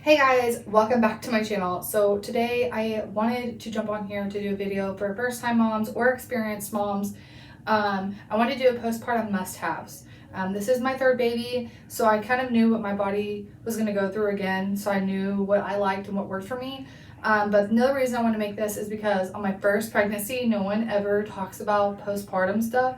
Hey guys, welcome back to my channel. So today I wanted to jump on here to do a video for first time moms or experienced moms. I wanted to do a postpartum must-haves. This is my third baby, so I kind of knew what my body was going to go through again, so I knew what I liked and what worked for me. But another reason I want to make this is because on my first pregnancy, no one ever talks about postpartum stuff.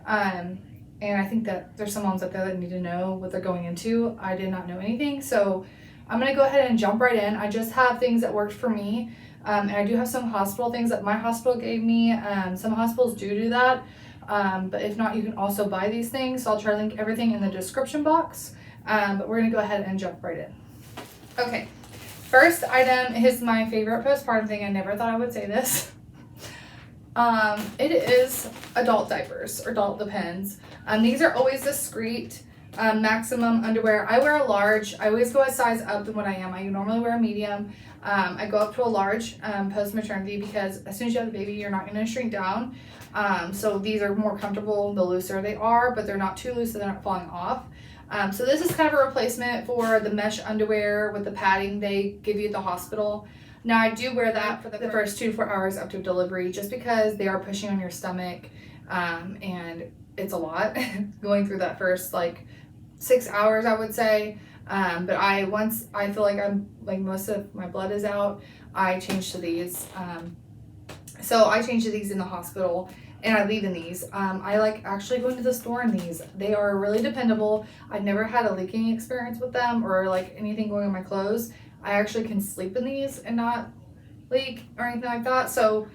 And I think that there's some moms out there that need to know what they're going into. I did not know anything, so I'm going to go ahead and jump right in. I just have things that worked for me, and I do have some hospital things that my hospital gave me. Some hospitals do that, but if not, you can also buy these things. So I'll try to link everything in the description box, but we're going to go ahead and jump right in. Okay, first item is my favorite postpartum thing. I never thought I would say this. It is adult diapers, or adult depends. These are always discreet. Maximum underwear. I wear a large. I always go a size up than what I am. I normally wear a medium. I go up to a large post-maternity because as soon as you have a baby, you're not going to shrink down. So these are more comfortable the looser they are, but they're not too loose so they're not falling off. So this is kind of a replacement for the mesh underwear with the padding they give you at the hospital. Now I do wear that for the first 2 to 4 hours up to delivery just because they are pushing on your stomach, and it's a lot going through that first 6 hours, I would say. But once I feel like I'm most of my blood is out, I change to these. So I change to these in the hospital and I leave in these. I like actually going to the store in these. They are really dependable. I've never had a leaking experience with them or anything going on my clothes. I actually can sleep in these and not leak or anything like that. So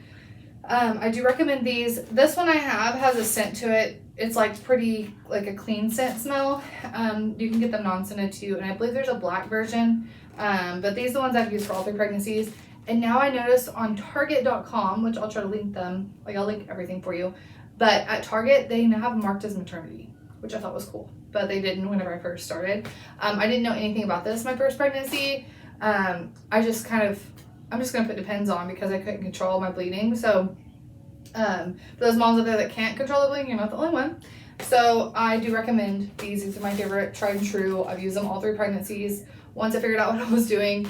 I do recommend these. This one I have has a scent to it. It's pretty a clean scent smell. You can get them non-scented too, and I believe there's a black version. But these are the ones I've used for all 3 pregnancies. And now I noticed on Target.com, which I'll try to link them. I'll link everything for you. But at Target, they now have them marked as maternity, which I thought was cool. But they didn't whenever I first started. I didn't know anything about this my first pregnancy. I'm just gonna put Depends on because I couldn't control my bleeding. So for those moms out there that can't control the bleeding, you're not the only one. So I do recommend these. These are my favorite, tried and true. I've used them all 3 pregnancies once I figured out what I was doing.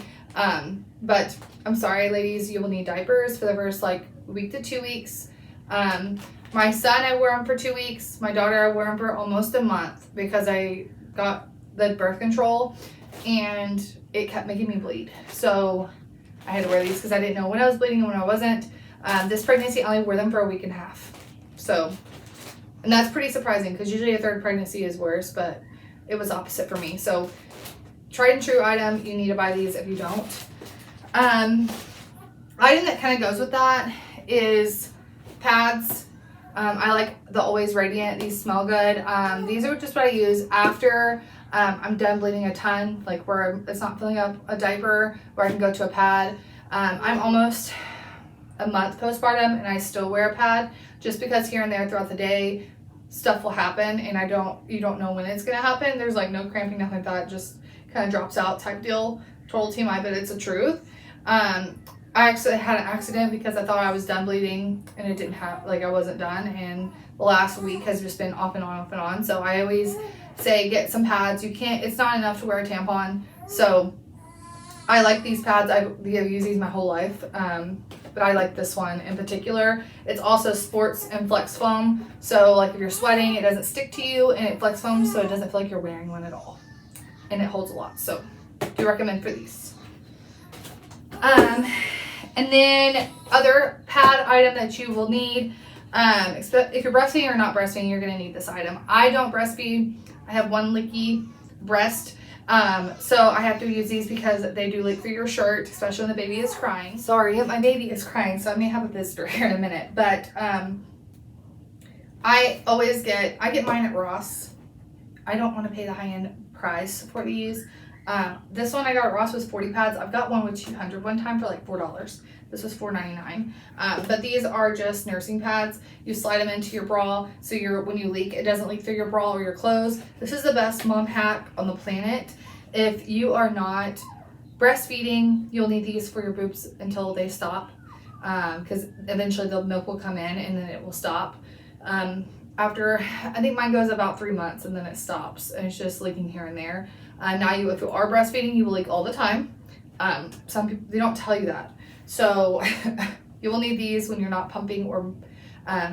But I'm sorry, ladies, you will need diapers for the first week to 2 weeks. My son, I wear them for 2 weeks. My daughter, I wear them for almost a month because I got the birth control and it kept making me bleed. So I had to wear these because I didn't know when I was bleeding and when I wasn't. This pregnancy, I only wore them for a week and a half. So, and that's pretty surprising because usually a 3rd pregnancy is worse, but it was opposite for me. So, tried and true item. You need to buy these if you don't. Item that kind of goes with that is pads. I like the Always Radiant. These smell good. These are just what I use after I'm done bleeding a ton, where it's not filling up a diaper, where I can go to a pad. I'm almost a month postpartum and I still wear a pad just because here and there throughout the day stuff will happen and you don't know when it's gonna happen. There's no cramping, nothing like that, just kind of drops out type deal. Total TMI, but it's the truth. I actually had an accident because I thought I was done bleeding and it didn't have I wasn't done, and the last week has just been off and on. So I always say get some pads. It's not enough to wear a tampon. So I like these pads. I've used these my whole life. But I like this one in particular. It's also sports and flex foam. So if you're sweating, it doesn't stick to you, and it flex foams so it doesn't feel like you're wearing one at all. And it holds a lot. So do recommend for these. And then other pad item that you will need, if you're breastfeeding or not breastfeeding, you're gonna need this item. I don't breastfeed. I have one leaky breast. So I have to use these because they do leak through your shirt, especially when the baby is crying. Sorry, my baby is crying, so I may have a visitor here in a minute. But I get mine at Ross. I don't want to pay the high-end price for these. This one I got at Ross was 40 pads. I've got one with 200 one time for $4. This was $4.99. But these are just nursing pads. You slide them into your bra, so when you leak, it doesn't leak through your bra or your clothes. This is the best mom hack on the planet. If you are not breastfeeding, you'll need these for your boobs until they stop, because eventually the milk will come in and then it will stop. After, I think mine goes about 3 months and then it stops and it's just leaking here and there. Now if you are breastfeeding, you will leak all the time. Some people, they don't tell you that. So you will need these when you're not pumping or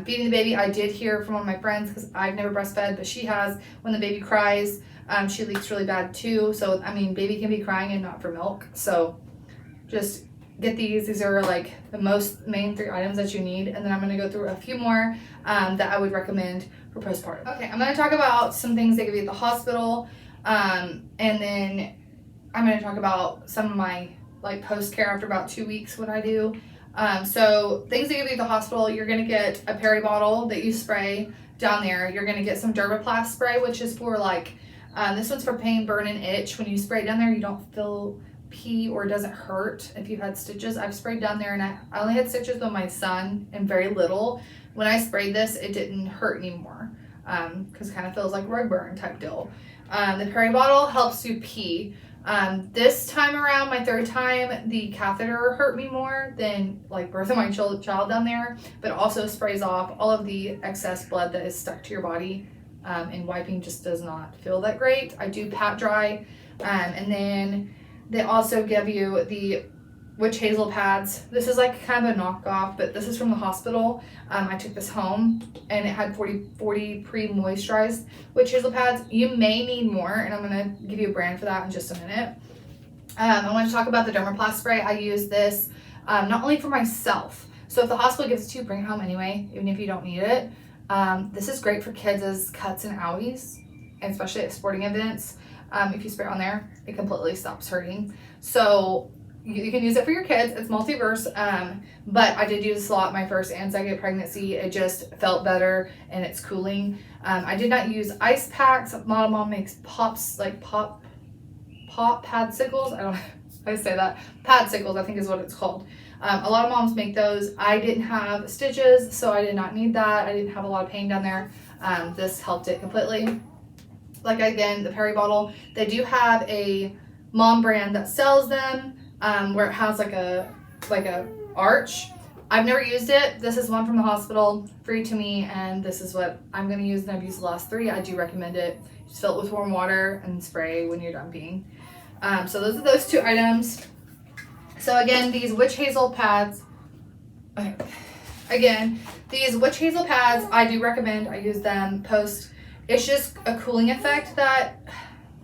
feeding the baby. I did hear from one of my friends, because I've never breastfed, but she has, when the baby cries, she leaks really bad too. So, I mean, baby can be crying and not for milk. So just get these. These are like the main 3 items that you need. And then I'm going to go through a few more that I would recommend for postpartum. Okay, I'm going to talk about some things they give you at the hospital. And then I'm going to talk about some of my like post care after about 2 weeks, what I do. So things they give you at the hospital, you're going to get a peri bottle that you spray down there. You're going to get some Dermaplast spray, which is for like, this one's for pain, burn, and itch. When you spray it down there, you don't feel pee or it doesn't hurt if you've had stitches. I've sprayed down there, and I only had stitches with my son and very little. When I sprayed this, it didn't hurt anymore, because it kind of feels like rug burn type deal. The peri bottle helps you pee. This time around, my 3rd time, the catheter hurt me more than like birthing my child down there, but also sprays off all of the excess blood that is stuck to your body, and wiping just does not feel that great. I do pat dry, and then they also give you the witch hazel pads. This is like kind of a knockoff, but this is from the hospital. I took this home, and it had 40 pre-moisturized witch hazel pads. You may need more, and I'm going to give you a brand for that in just a minute. I want to talk about the Dermaplast spray. I use this not only for myself. So if the hospital gives it to you, bring it home anyway, even if you don't need it. This is great for kids as cuts and owies, and especially at sporting events. If you spray it on there, it completely stops hurting. So you can use it for your kids. It's multiverse, but I did use this a lot my first and second pregnancy. It just felt better, and it's cooling. I did not use ice packs. Mom makes pops, like pop padsicles. I don't know how to say that. Padsicles, I think is what it's called. A lot of moms make those. I didn't have stitches, so I did not need that. I didn't have a lot of pain down there. This helped it completely. Like, again, the peri bottle, they do have a mom brand that sells them, where it has like a arch. I've never used it. This is one from the hospital, free to me, and this is what I'm going to use, and I've used the last 3. I do recommend it. Just fill it with warm water and spray when you're done peeing. So those are those 2 items. So again, these witch hazel pads. Okay. Again, these witch hazel pads, I do recommend. I use them post. It's just a cooling effect that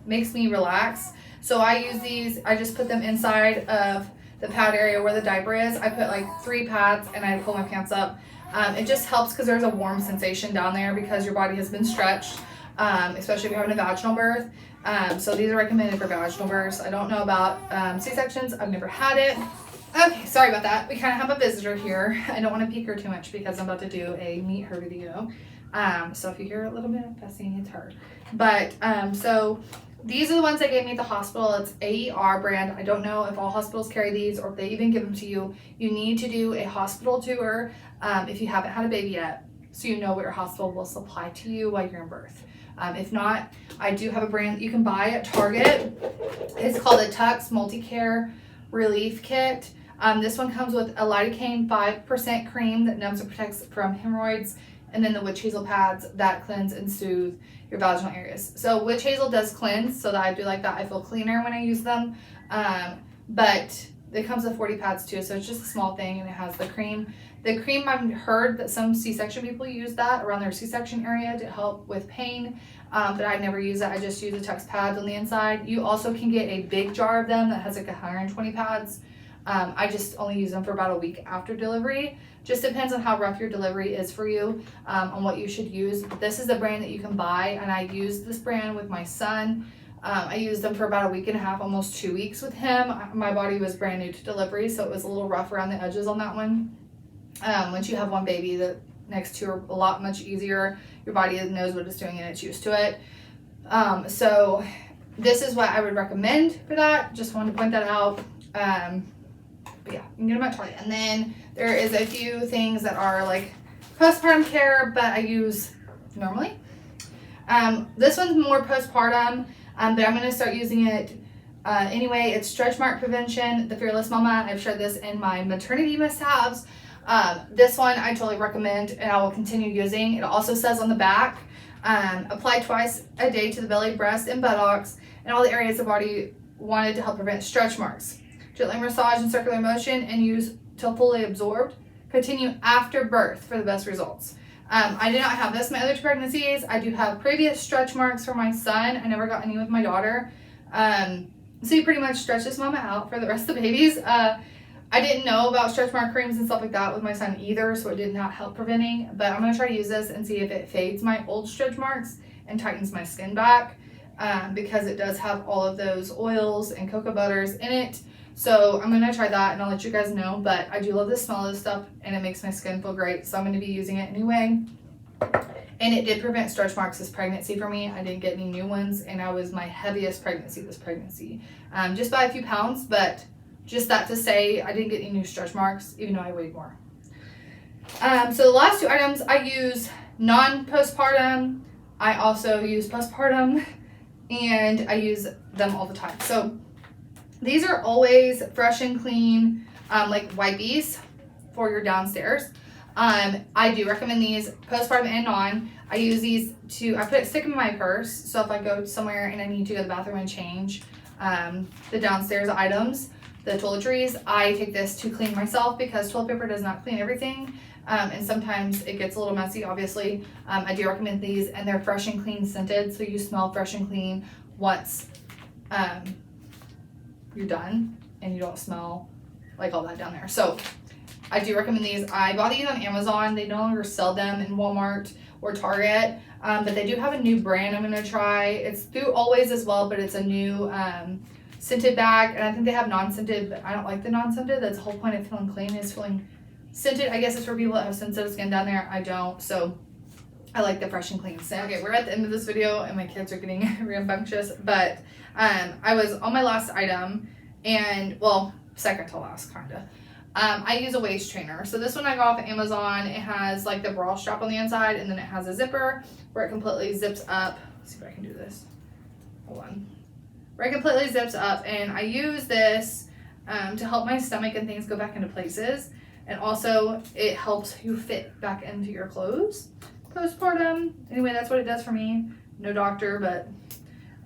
makes me relax. So I use these. I just put them inside of the pad area where the diaper is. I put like 3 pads, and I pull my pants up. It just helps because there's a warm sensation down there because your body has been stretched, especially if you're having a vaginal birth. So these are recommended for vaginal births. I don't know about C-sections. I've never had it. Okay, sorry about that. We kind of have a visitor here. I don't want to peek her too much because I'm about to do a meet her video. So if you hear a little bit of fussing, it's her. But so these are the ones they gave me at the hospital. It's AER brand. I don't know if all hospitals carry these or if they even give them to you. You need to do a hospital tour if you haven't had a baby yet, so you know what your hospital will supply to you while you're in birth. If not, I do have a brand that you can buy at Target. It's called a Tux Multicare Relief Kit. This one comes with a lidocaine 5% cream that numbs and protects from hemorrhoids, and then the witch hazel pads that cleanse and soothe your vaginal areas. So witch hazel does cleanse, so that I do like that. I feel cleaner when I use them. But it comes with 40 pads too, so it's just a small thing, and it has the cream. The cream, I've heard that some C-section people use that around their C-section area to help with pain, but I never use it. I just use the Tux pads on the inside. You also can get a big jar of them that has like 120 pads. I just only use them for about a week after delivery. Just depends on how rough your delivery is for you, on what you should use. But this is the brand that you can buy, and I used this brand with my son. I used them for about a week and a half, almost 2 weeks with him. My body was brand new to delivery, so it was a little rough around the edges on that one. Once you have one baby, the next 2 are a lot much easier. Your body knows what it's doing and it's used to it. So this is what I would recommend for that. Just wanted to point that out. But yeah, you can get them at Target. And then there is a few things that are like postpartum care, but I use normally. This one's more postpartum, but I'm going to start using it anyway. It's stretch mark prevention, the Fearless Mama. I've shared this in my maternity must-haves. This one I totally recommend, and I will continue using. It also says on the back, apply twice a day to the belly, breast, and buttocks, and all the areas of the body wanted to help prevent stretch marks. Gently massage in circular motion and use till fully absorbed. Continue after birth for the best results. I did not have this my other 2 pregnancies. I do have previous stretch marks for my son. I never got any with my daughter. So you pretty much stretch this mama out for the rest of the babies. I didn't know about stretch mark creams and stuff like that with my son either, so it did not help preventing. But I'm going to try to use this and see if it fades my old stretch marks and tightens my skin back, because it does have all of those oils and cocoa butters in it. So I'm going to try that and I'll let you guys know. But I do love the smell of this stuff and it makes my skin feel great. So I'm going to be using it anyway. And it did prevent stretch marks this pregnancy for me. I didn't get any new ones, and I was my heaviest pregnancy this pregnancy. Just by a few pounds, but just that to say I didn't get any new stretch marks, even though I weighed more. So the last 2 items I use non-postpartum. I also use postpartum, and I use them all the time. So these are always fresh and clean, like wipes for your downstairs. I do recommend these postpartum and non. I use these stick them in my purse. So if I go somewhere and I need to go to the bathroom and change the downstairs items, the toiletries, I take this to clean myself because toilet paper does not clean everything. And sometimes it gets a little messy, obviously. I do recommend these, and they're fresh and clean scented. So you smell fresh and clean once you're done and you don't smell like all that down there. So I do recommend these. I bought these on Amazon. They no longer sell them in Walmart or Target, but they do have a new brand I'm going to try. It's through Always as well, but it's a new scented bag, and I think they have non-scented, but I don't like the non-scented. That's the whole point of feeling clean, is feeling scented. I guess it's for people that have sensitive skin down there. I don't, so I like the fresh and clean scent. Okay, we're at the end of this video, and my kids are getting rambunctious, but I was on my last item, and, well, second to last, kind of. I use a waist trainer. So this one I got off of Amazon. It has like the bra strap on the inside, and then it has a zipper where it completely zips up. Let's see if I can do this. Hold on. Where it completely zips up, and I use this to help my stomach and things go back into places. And also it helps you fit back into your clothes postpartum. Anyway, that's what it does for me. No doctor, but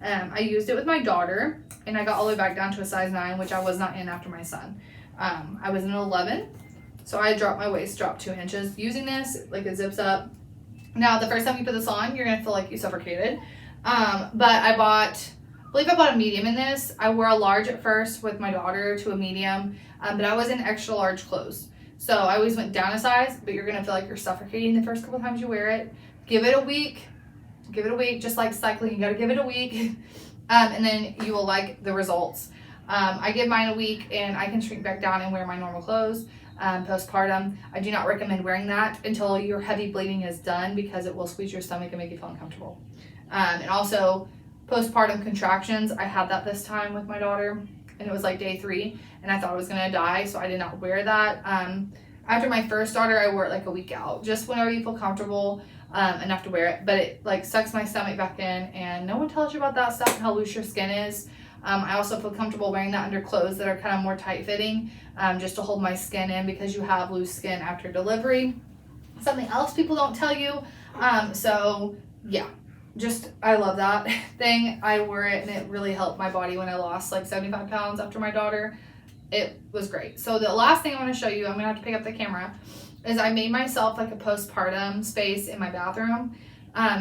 I used it with my daughter, and I got all the way back down to a size 9, which I was not in after my son. I was in 11, so I dropped my waist, dropped 2 inches using this. Like, it zips up. Now, the first time you put this on, you're gonna feel like you suffocated. But I believe I bought a medium in this. I wore a large at first with my daughter to a medium, but I was in extra large clothes. So I always went down a size, but you're gonna feel like you're suffocating the first couple times you wear it. Give it a week, just like cycling, you gotta give it a week, and then you will like the results. I give mine a week, and I can shrink back down and wear my normal clothes postpartum. I do not recommend wearing that until your heavy bleeding is done, because it will squeeze your stomach and make you feel uncomfortable. And also postpartum contractions. I had that this time with my daughter, and it was like day 3, and I thought I was gonna die, so I did not wear that. After my first daughter, I wore it like a week out, just whenever you feel comfortable enough to wear it. But it like sucks my stomach back in, and no one tells you about that stuff and how loose your skin is. I also feel comfortable wearing that under clothes that are kind of more tight-fitting, just to hold my skin in, because you have loose skin after delivery. Something else people don't tell you. So yeah, I love that thing. I wore it, and it really helped my body when I lost like 75 pounds after my daughter. It was great. So the last thing I want to show you, I'm gonna have to pick up the camera, is I made myself like a postpartum space in my bathroom.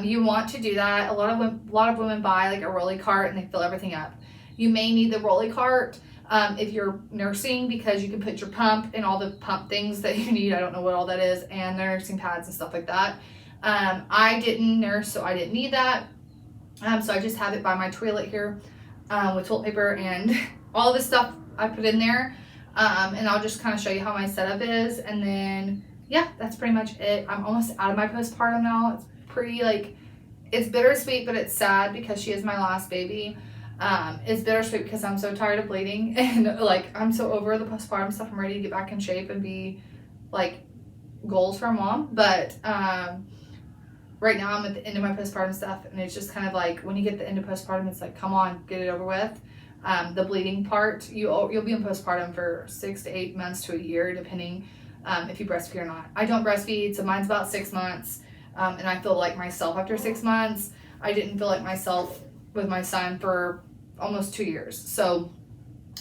You want to do that. A lot of women buy like a rolly cart and they fill everything up. You may need the rolly cart if you're nursing, because you can put your pump and all the pump things that you need. I don't know what all that is, and the nursing pads and stuff like that. I didn't nurse, so I didn't need that. So I just have it by my toilet here with toilet paper and all this stuff I put in there. And I'll just kind of show you how my setup is. And then, yeah, that's pretty much it. I'm almost out of my postpartum now. It's pretty it's bittersweet, but it's sad because she is my last baby. It's bittersweet because I'm so tired of bleeding, and like I'm so over the postpartum stuff. I'm ready to get back in shape and be like goals for a mom. But right now I'm at the end of my postpartum stuff, and it's just kind of like when you get the end of postpartum, it's like, come on, get it over with. The bleeding part, you'll be in postpartum for 6 to 8 months to a year, depending if you breastfeed or not. I don't breastfeed, so mine's about 6 months, and I feel like myself after 6 months. I didn't feel like myself with my son for almost 2 years. So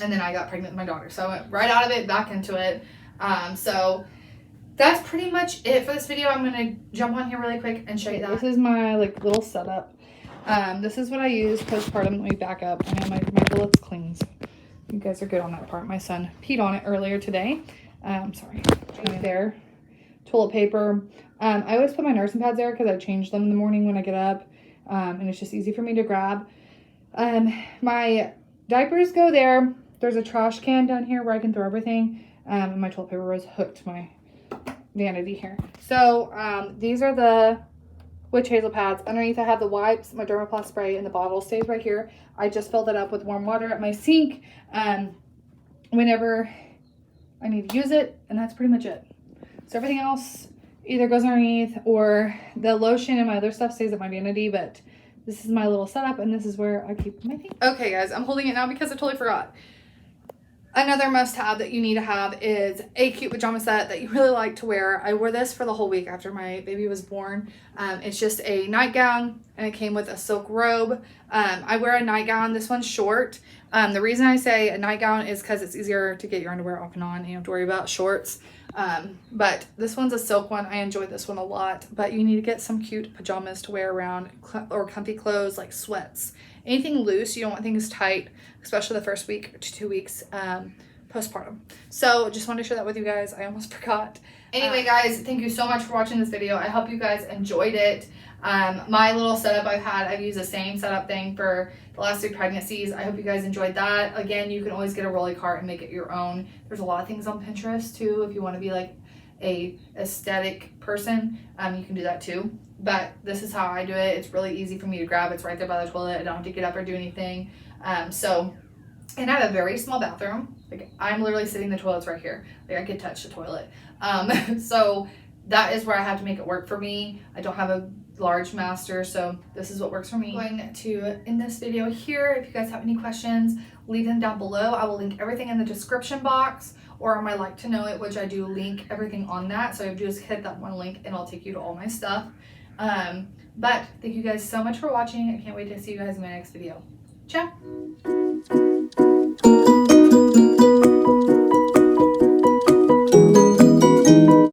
and then I got pregnant with my daughter. So I went right out of it, back into it. So that's pretty much it for this video. I'm gonna jump on here really quick and show you that. This is my like little setup. This is what I use postpartum. Let me back up. I know my bullets clings. You guys are good on that part. My son peed on it earlier today. Sorry. Right there. Toilet paper. I always put my nursing pads there because I change them in the morning when I get up. And it's just easy for me to grab. My diapers go there. There's a trash can down here where I can throw everything. And my toilet paper was hooked to my vanity here. So these are the witch hazel pads. Underneath I have the wipes, my Dermaplast spray, and the bottle stays right here. I just filled it up with warm water at my sink whenever I need to use it, and that's pretty much it. So everything else either goes underneath, or the lotion and my other stuff stays at my vanity, but this is my little setup, and this is where I keep my thing. Okay guys, I'm holding it now because I totally forgot. Another must-have that you need to have is a cute pajama set that you really like to wear. I wore this for the whole week after my baby was born. It's just a nightgown, and it came with a silk robe. I wear a nightgown. This one's short. The reason I say a nightgown is because it's easier to get your underwear off and on. You don't have to worry about shorts. But this one's a silk one. I enjoy this one a lot. But you need to get some cute pajamas to wear around, or comfy clothes like sweats. Anything loose, you don't want things tight, especially the first week to 2 weeks postpartum. So just wanted to share that with you guys. I almost forgot. Anyway guys, thank you so much for watching this video. I hope you guys enjoyed it. My little setup I've used the same setup thing for the last 3 pregnancies. I hope you guys enjoyed that. Again, you can always get a rolly cart and make it your own. There's a lot of things on Pinterest too. If you want to be like a aesthetic person, you can do that too. But this is how I do it. It's really easy for me to grab. It's right there by the toilet. I don't have to get up or do anything. And I have a very small bathroom. Like, I'm literally sitting, the toilet's right here. Like, I could touch the toilet. So that is where I have to make it work for me. I don't have a large master, so this is what works for me. I'm going to end this video here. If you guys have any questions, leave them down below. I will link everything in the description box, or on my like to know it, which I do link everything on that. So you just hit that one link and I'll take you to all my stuff. But thank you guys so much for watching. I can't wait to see you guys in my next video. Ciao.